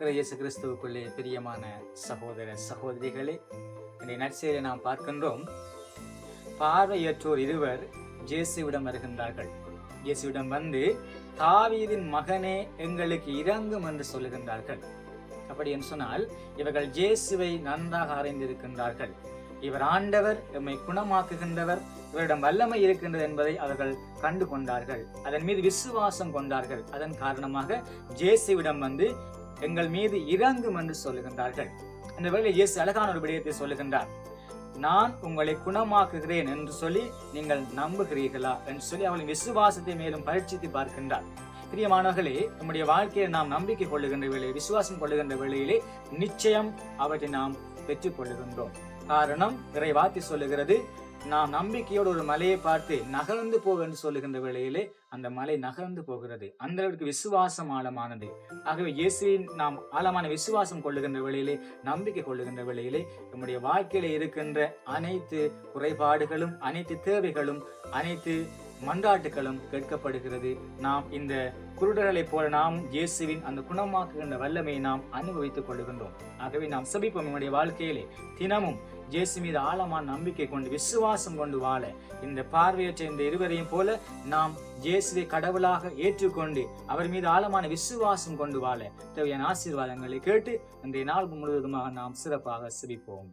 இயேசு கிறிஸ்துவுக்குள்ளே பிரியமான சகோதர சகோதரிகளே, இன்றைய நற்செய்தியை நாம் பார்க்கின்றோம். பார்வையற்றோர் இருவர் இயேசுவிடம் வருகின்றார்கள். இயேசுவிடம் வந்து, தாவீதின் மகனே, எங்களுக்கு இரங்கும் என்று சொல்லுகின்றார்கள். அப்படி என்று சொன்னால், இவர்கள் இயேசுவை நன்றாக அறிந்திருக்கின்றார்கள். இவர் ஆண்டவர், எம்மை குணமாக்குகின்றவர், இவரிடம் வல்லமை இருக்கின்றது என்பதை அவர்கள் கண்டு கொண்டார்கள். அதன் மீது விசுவாசம் கொண்டார்கள். அதன் காரணமாக இயேசுவிடம் வந்து, எங்கள் மீது இரங்கும் என்று சொல்லுகின்றார்கள். அந்த வேளையில் இயேசு அழகான ஒரு விடயத்தை சொல்லுகின்றார். நான் உங்களை குணமாக்குகிறேன் என்று சொல்லி நீங்கள் நம்புகிறீர்களா என்று சொல்லி அவளின் விசுவாசத்தை மேலும் பரீட்சித்து பார்க்கின்றார். பிரியமானவர்களே, நம்முடைய வாழ்க்கையை நாம் நம்பிக்கை கொள்ளுகின்ற வேளையில், விசுவாசம் கொள்ளுகின்ற வேளையிலே நிச்சயம் அவற்றை நாம் பெற்றுக் கொள்ளுகின்றோம். காரணம், இறைவார்த்தை சொல்லுகிறது, நாம் நம்பிக்கையோடு ஒரு மலையை பார்த்து நகர்ந்து போக என்று சொல்லுகின்ற வேளையிலே அந்த மலை நகர்ந்து போகிறது. அந்த அளவுக்கு விசுவாசம் ஆழமானது. ஆகவே இயேசுவின் நாம் ஆழமான விசுவாசம் கொள்ளுகின்ற வேளையிலே, நம்பிக்கை கொள்ளுகின்ற வேளையிலே, நம்முடைய வாழ்க்கையில இருக்கின்ற அனைத்து குறைபாடுகளும், அனைத்து தேவைகளும், அனைத்து மன்றாட்டுகளும் கேட்கப்படுகிறது. நாம் இந்த குருடர்களை போல நாம் இயேசுவின் அந்த குணமாக்குகின்ற வல்லமையை நாம் அனுபவித்துக் கொள்ளுகின்றோம். ஆகவே நாம் செபிப்போம். நம்முடைய வாழ்க்கையிலே தினமும் இயேசு மீது ஆழமான நம்பிக்கை கொண்டு விசுவாசம் கொண்டு வாழ, இந்த பார்வையற்ற இந்த இருவரையும் போல நாம் இயேசுவை கடவுளாக ஏற்றுக்கொண்டு அவர் மீது ஆழமான விசுவாசம் கொண்டு வாழ தேவையான ஆசீர்வாதங்களை கேட்டு இன்றைய நாள் முழுவதுமாக நாம் சிறப்பாக செபிப்போம்.